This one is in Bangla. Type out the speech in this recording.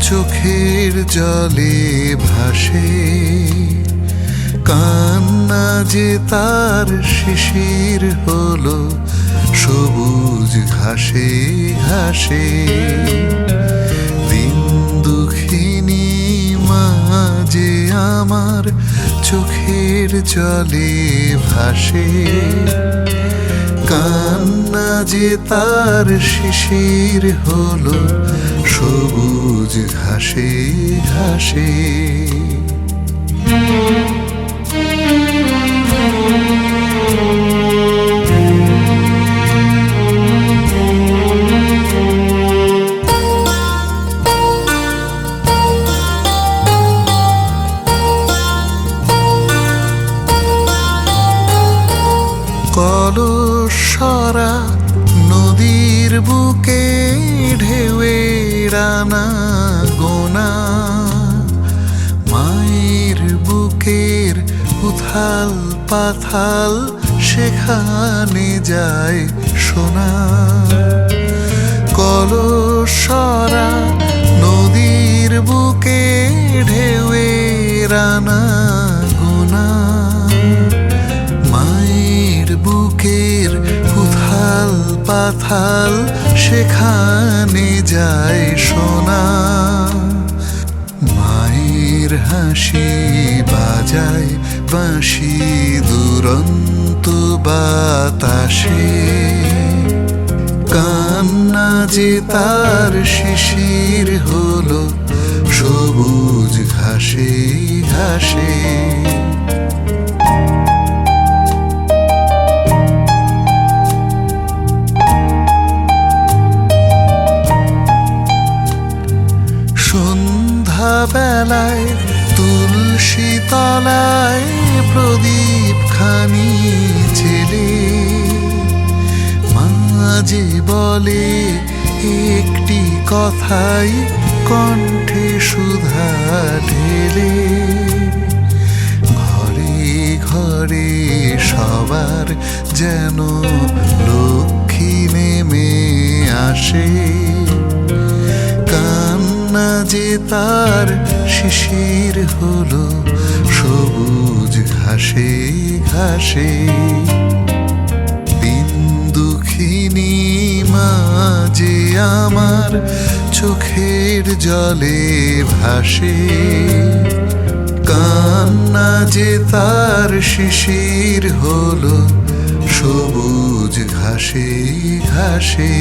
চোখের জলে ভাসে, কান্না যে তার শিশির হলো সবুজ ঘাসে ঘাসে। দিন দুঃখিনী মা যে আমার চোখের জলে ভাসে, কান্না যে তার শিশির হলো সবুজ ঘাসে ঘাসে। কলসরা নদীর বুকে ঢেউয়ের আনা গোনা, মায়ের বুকের উথাল পাথাল সেখানে যায় সোনা। কলসরা নদীর বুকে ঢেউয়ের আনা গোনা, মায়ের বুকের উথাল পাথাল সেখানে যায় সোনা। মায়ের হাসি বাজায় বাঁশি দুরন্ত বাতাসে, কান্না যে তার শিশির হলো সবুজ ঘাসে ঘাসে। সন্ধ্যাবেলায় তুলসী তলায় প্রদীপ খানি ছেলে, মাঝে বলে একটি কথাই কণ্ঠে সুধা ঢেলে। ঘরে ঘরে সবার যেন লক্ষ্মী নেমে আসে, কান্না যে তার শিশির হলো সবুজ ঘাসে ঘাসে। দিন দুঃখিনী মা যে আমার চোখের জলে ভাসে, কান্না যে তার শিশির হলো সবুজ ঘাসে ঘাসে।